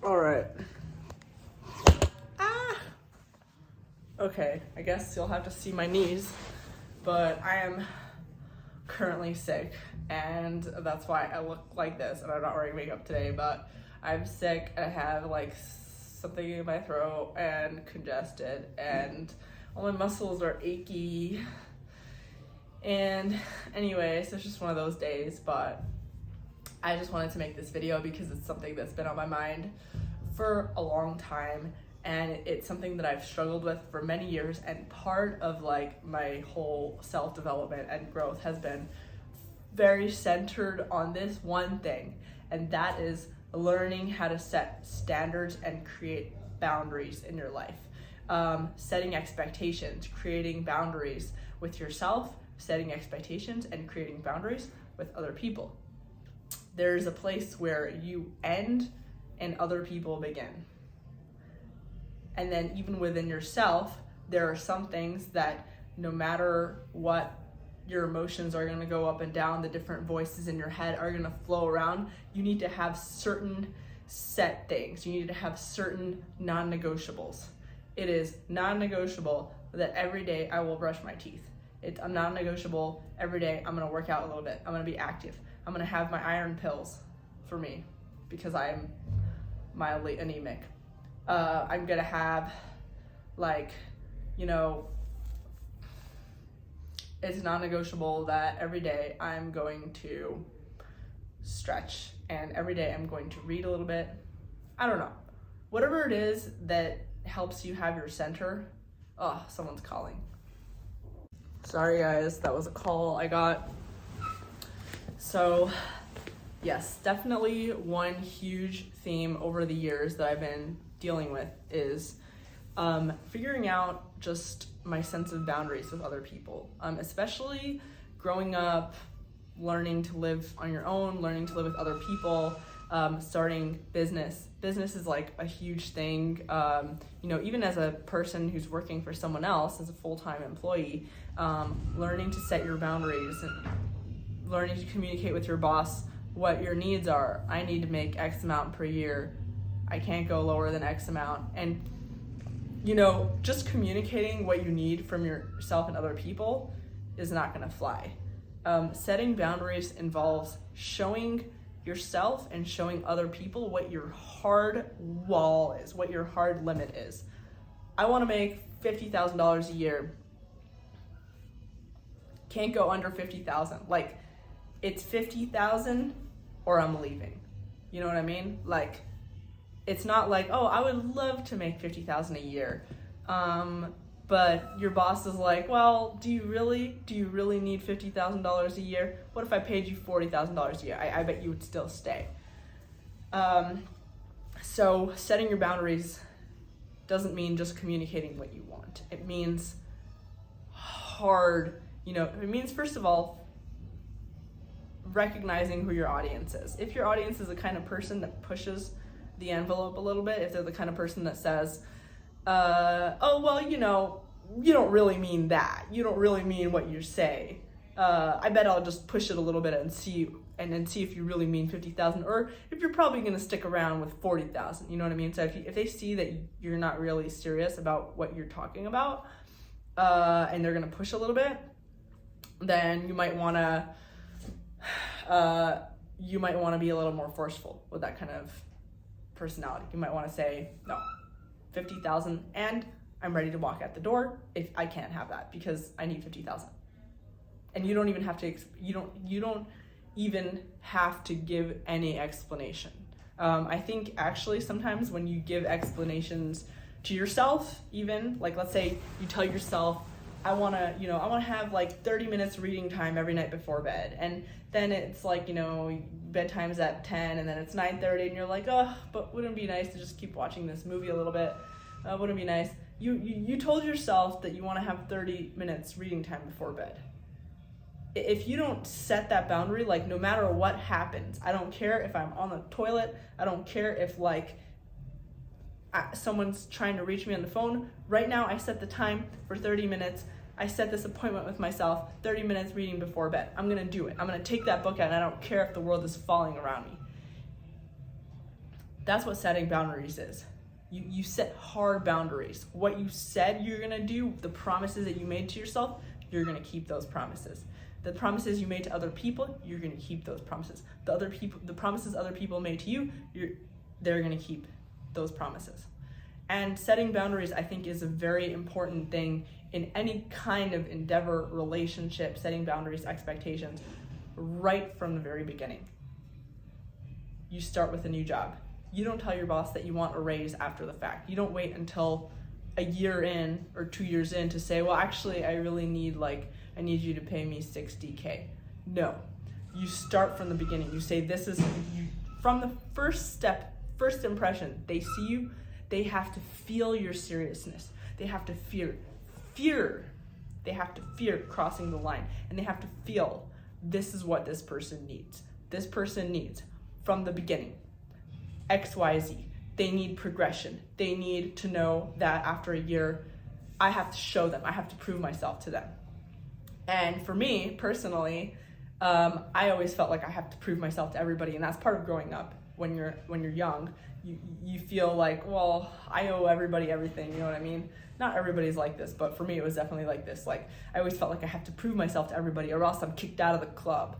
All right. Ah. Okay, I guess you'll have to see my knees, but I am currently sick, and that's why I look like this, and I'm not wearing makeup today, but I'm sick, and I have like something in my throat and congested, and all my muscles are achy. And anyways, it's just one of those days, but I just wanted to make this video because it's something that's been on my mind for a long time, and it's something that I've struggled with for many years, and part of like my whole self-development and growth has been very centered on this one thing, and that is learning how to set standards and create boundaries in your life. Setting expectations, creating boundaries with yourself, setting expectations and creating boundaries with other people. There's a place where you end and other people begin. And then even within yourself, there are some things that no matter what, your emotions are going to go up and down, the different voices in your head are going to flow around. You need to have certain set things. You need to have certain non-negotiables. It is non-negotiable that every day I will brush my teeth. It's a non-negotiable every day I'm going to work out a little bit. I'm going to be active. I'm going to have my iron pills for me because I am mildly anemic. I'm going to have it's non-negotiable that every day I'm going to stretch, and every day I'm going to read a little bit. I don't know. Whatever it is that helps you have your center. Oh, someone's calling. Sorry guys, that was a call I got. So yes, definitely one huge theme over the years that I've been dealing with is figuring out just my sense of boundaries with other people, especially growing up, learning to live on your own, learning to live with other people, starting business. Business is like a huge thing. Even as a person who's working for someone else as a full-time employee, learning to set your boundaries and learning to communicate with your boss what your needs are. I need to make X amount per year. I can't go lower than X amount. And just communicating what you need from yourself and other people is not gonna fly. Setting boundaries involves showing yourself and showing other people what your hard wall is, what your hard limit is. I wanna make $50,000 a year. Can't go under 50,000. Like, it's 50,000 or I'm leaving. You know what I mean? Like, it's not like, oh, I would love to make 50,000 a year. But your boss is like, well, do you really need $50,000 a year? What if I paid you $40,000 a year? I bet you would still stay. So setting your boundaries doesn't mean just communicating what you want. It means it means, first of all, recognizing who your audience is. If your audience is the kind of person that pushes the envelope a little bit, if they're the kind of person that says, oh, well, you don't really mean that. You don't really mean what you say. I bet I'll just push it a little bit and see if you really mean 50,000, or if you're probably going to stick around with 40,000. You know what I mean? So if they see that you're not really serious about what you're talking about, and they're going to push a little bit, then you might want to be a little more forceful with that kind of personality. You might want to say, no, 50,000, and I'm ready to walk out the door if I can't have that because I need 50,000. And you don't even have to, you don't even have to give any explanation. I think actually sometimes when you give explanations to yourself, even like, let's say you tell yourself, I want to have like 30 minutes reading time every night before bed. And then it's like, bedtime's at 10 and then it's 9:30 and you're like, oh, but wouldn't it be nice to just keep watching this movie a little bit? Wouldn't it be nice? You told yourself that you want to have 30 minutes reading time before bed. If you don't set that boundary, like no matter what happens, I don't care if I'm on the toilet, I don't care if someone's trying to reach me on the phone. Right now, I set the time for 30 minutes. I set this appointment with myself, 30 minutes reading before bed. I'm gonna do it. I'm gonna take that book out and I don't care if the world is falling around me. That's what setting boundaries is. You set hard boundaries. What you said you're gonna do, the promises that you made to yourself, you're gonna keep those promises. The promises you made to other people, you're gonna keep those promises. The promises other people made to you, they're gonna keep those promises. And setting boundaries, I think, is a very important thing in any kind of endeavor, relationship, setting boundaries, expectations, right from the very beginning. You start with a new job. You don't tell your boss that you want a raise after the fact. You don't wait until a year in or 2 years in to say, well, actually, I really need you to pay me $60K. No, you start from the beginning. You say, from the first impression, they see you, they have to feel your seriousness. They have to fear. They have to fear crossing the line, and they have to feel this is what this person needs. This person needs, from the beginning, XYZ. They need progression. They need to know that after a year, I have to show them. I have to prove myself to them. And for me, personally, I always felt like I have to prove myself to everybody, and that's part of growing up. When you're young, you feel like, well, I owe everybody everything, you know what I mean? Not everybody's like this, but for me, it was definitely like this. Like, I always felt like I have to prove myself to everybody, or else I'm kicked out of the club.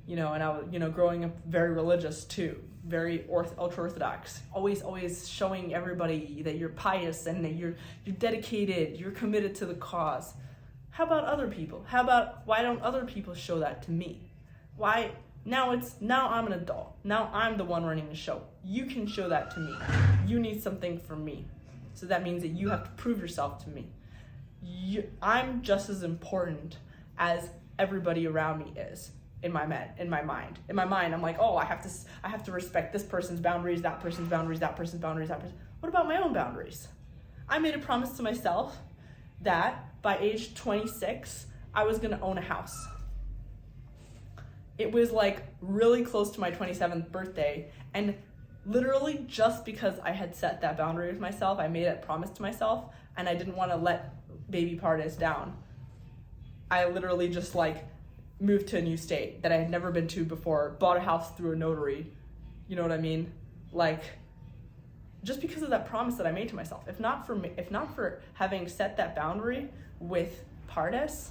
And I was, growing up very religious too, very ultra-Orthodox, always showing everybody that you're pious and that you're dedicated, you're committed to the cause. How about other people? Why don't other people show that to me? Why? Now I'm an adult. Now I'm the one running the show. You can show that to me. You need something from me. So that means that you have to prove yourself to me. I'm just as important as everybody around me is. In my mind, I'm like, oh, I have to respect this person's boundaries, that person's boundaries, that person's boundaries, that person. What about my own boundaries? I made a promise to myself that by age 26, I was gonna own a house. It was like really close to my 27th birthday, and literally just because I had set that boundary with myself, I made that promise to myself, and I didn't want to let baby Pardis down. I literally just moved to a new state that I had never been to before, bought a house through a notary, you know what I mean? Just because of that promise that I made to myself. If not for having set that boundary with Pardis,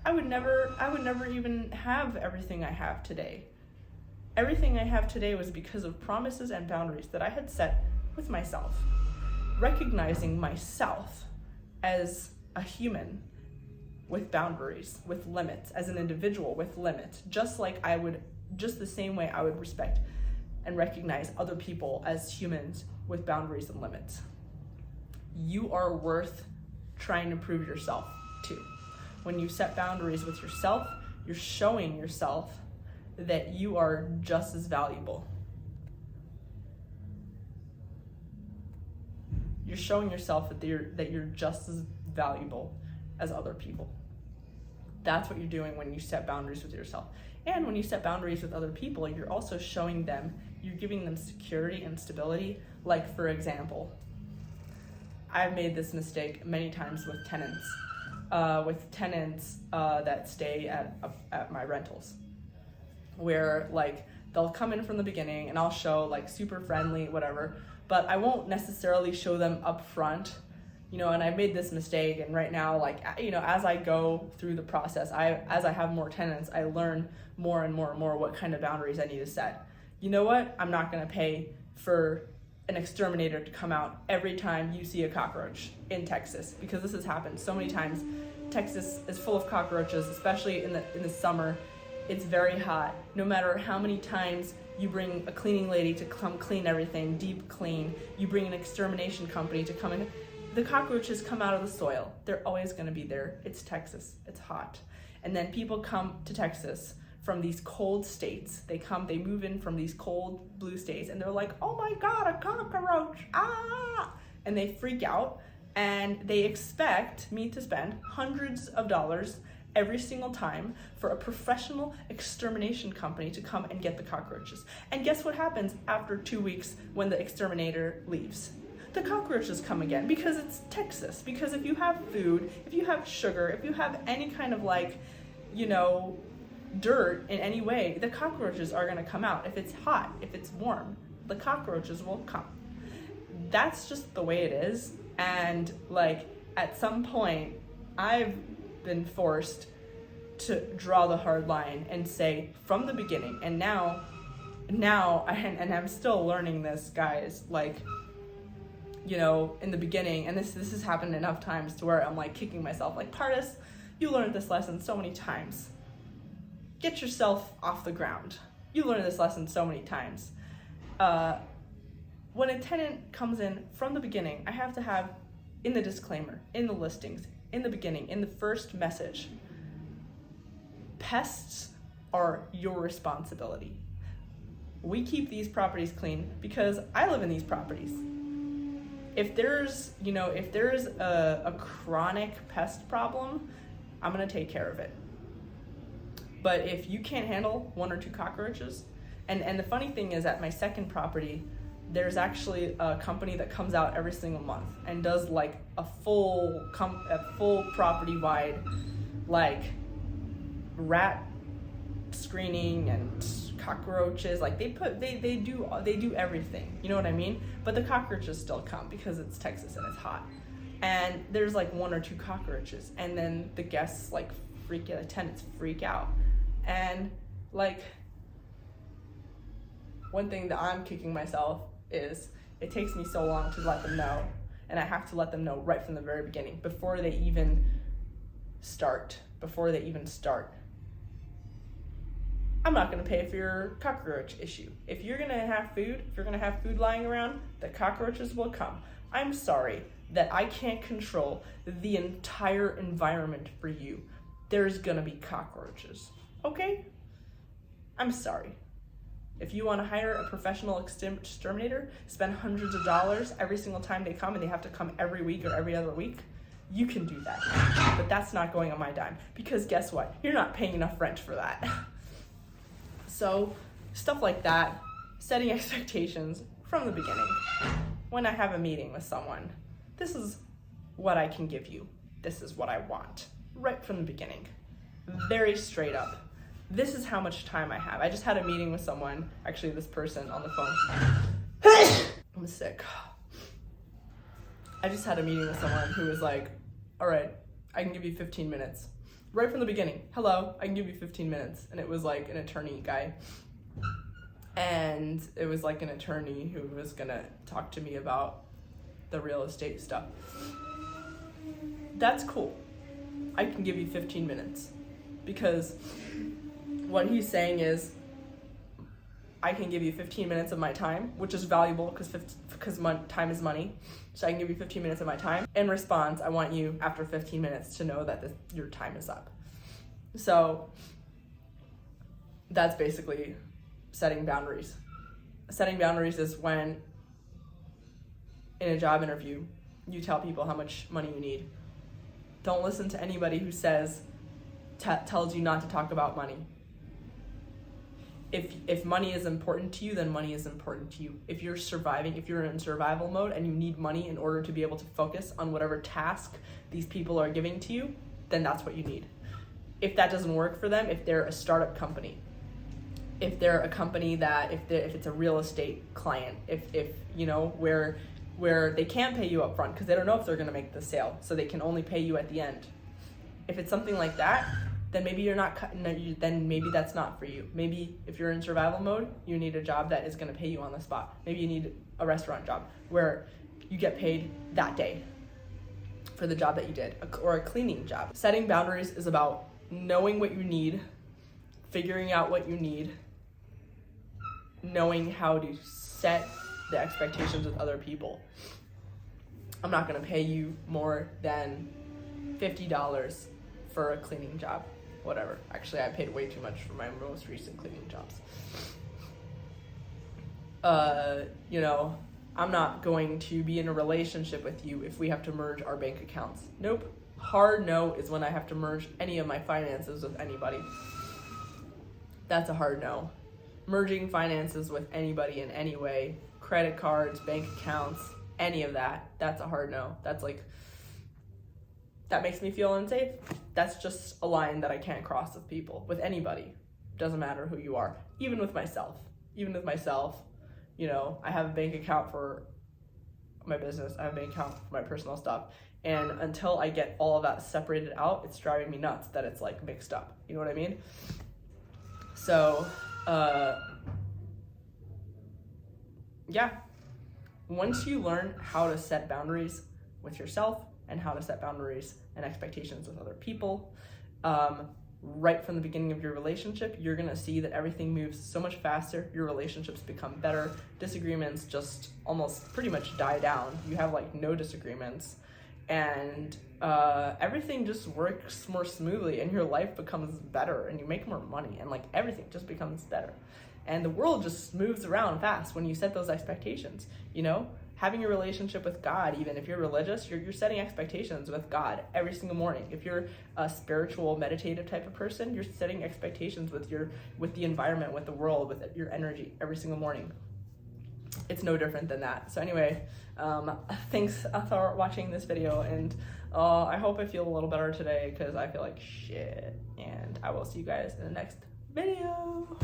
I would never even have everything I have today. Everything I have today was because of promises and boundaries that I had set with myself. Recognizing myself as a human with boundaries, with limits, as an individual with limits, just the same way I would respect and recognize other people as humans with boundaries and limits. You are worth trying to prove yourself to. When you set boundaries with yourself, you're showing yourself that you are just as valuable. You're showing yourself that you're just as valuable as other people. That's what you're doing when you set boundaries with yourself. And when you set boundaries with other people, you're also showing them, you're giving them security and stability. Like, for example, I've made this mistake many times with tenants. That stay at my rentals, where they'll come in from the beginning and I'll show super friendly, whatever, but I won't necessarily show them up front, and I made this mistake. And right now, as I go through the process, as I have more tenants, I learn more and more and more what kind of boundaries I need to set. You know what? I'm not going to pay for an exterminator to come out every time you see a cockroach in Texas, because this has happened so many times. Texas is full of cockroaches, especially in the summer. It's very hot. No matter how many times you bring a cleaning lady to come clean everything, deep clean, you bring an extermination company to come in, the cockroaches come out of the soil. They're always going to be there. It's Texas. It's hot. And then people come to Texas from these cold states. They move in from these cold blue states, and they're like, oh my God, a cockroach, ah! And they freak out, and they expect me to spend hundreds of dollars every single time for a professional extermination company to come and get the cockroaches. And guess what happens after 2 weeks when the exterminator leaves? The cockroaches come again, because it's Texas. Because if you have food, if you have sugar, if you have any kind of dirt in any way, the cockroaches are gonna come out. If it's hot, if it's warm, the cockroaches will come. That's just the way it is. And like at some point, I've been forced to draw the hard line and say from the beginning, and now I'm still learning this, guys, like, you know, in the beginning, and this has happened enough times to where I'm like kicking myself, like, Pardis, you learned this lesson so many times. Get yourself off the ground. You learned this lesson so many times. When a tenant comes in from the beginning, I have to have in the disclaimer, in the listings, in the beginning, in the first message, pests are your responsibility. We keep these properties clean because I live in these properties. If there's a chronic pest problem, I'm gonna take care of it. But if you can't handle 1 or 2 cockroaches, and the funny thing is at my second property, there's actually a company that comes out every single month and does like a full property-wide like rat screening and cockroaches. Like they do everything. You know what I mean? But the cockroaches still come because it's Texas and it's hot. And there's like 1 or 2 cockroaches, and then the guests like the tenants freak out. And like one thing that I'm kicking myself is it takes me so long to let them know, and I have to let them know right from the very beginning before they even start. I'm not going to pay for your cockroach issue. If you're going to have food lying around, the cockroaches will come. I'm sorry that I can't control the entire environment for you. There's going to be cockroaches. Okay? I'm sorry. If you want to hire a professional exterminator, spend hundreds of dollars every single time they come, and they have to come every week or every other week, you can do that. But that's not going on my dime, because guess what? You're not paying enough rent for that. So stuff like that, setting expectations from the beginning. When I have a meeting with someone, this is what I can give you. This is what I want. Right from the beginning. Very straight up. This is how much time I have. I just had a meeting with someone, actually this person on the phone. I'm sick. I just had a meeting with someone who was like, all right, I can give you 15 minutes. Right from the beginning. Hello, I can give you 15 minutes. And it was like an attorney guy. And it was like an attorney who was gonna talk to me about the real estate stuff. That's cool. I can give you 15 minutes. Because what he's saying is, I can give you 15 minutes of my time, which is valuable because time is money. So I can give you 15 minutes of my time. In response, I want you, after 15 minutes, to know that your time is up. So that's basically setting boundaries. Setting boundaries is when, in a job interview, you tell people how much money you need. Don't listen to anybody who says, tells you not to talk about money. If money is important to you, then money is important to you. If you're in survival mode and you need money in order to be able to focus on whatever task these people are giving to you, then that's what you need. If that doesn't work for them, if they're a startup company, if they're a company that, if it's a real estate client, if you know, where they can't pay you up front because they don't know if they're going to make the sale, so they can only pay you at the end. If it's something like that, then maybe then maybe that's not for you. Maybe if you're in survival mode, you need a job that is going to pay you on the spot. Maybe you need a restaurant job where you get paid that day for the job that you did, or a cleaning job. Setting boundaries is about knowing what you need, figuring out what you need, knowing how to set the expectations with other people. I'm not going to pay you more than $50 for a cleaning job. Whatever. Actually, I paid way too much for my most recent cleaning jobs. You know, I'm not going to be in a relationship with you if we have to merge our bank accounts. Nope. Hard no is when I have to merge any of my finances with anybody. That's a hard no. Merging finances with anybody in any way, credit cards, bank accounts, any of that, that's a hard no. That's like, that makes me feel unsafe. That's just a line that I can't cross with people, with anybody. Doesn't matter who you are. Even with myself, You know, I have a bank account for my business, I have a bank account for my personal stuff. And until I get all of that separated out, it's driving me nuts that it's like mixed up. You know what I mean? So, yeah. Once you learn how to set boundaries with yourself and how to set boundaries and expectations with other people, right from the beginning of your relationship, you're gonna see that everything moves so much faster. Your relationships become better. Disagreements just almost pretty much die down. You have like no disagreements, and everything just works more smoothly, and your life becomes better, and you make more money, and like everything just becomes better. And the world just moves around fast when you set those expectations, you know? Having a relationship with God, even if you're religious, you're setting expectations with God every single morning. If you're a spiritual, meditative type of person, you're setting expectations with the environment, with the world, with your energy every single morning. It's no different than that. So anyway, thanks for watching this video, and I hope I feel a little better today because I feel like shit. And I will see you guys in the next video.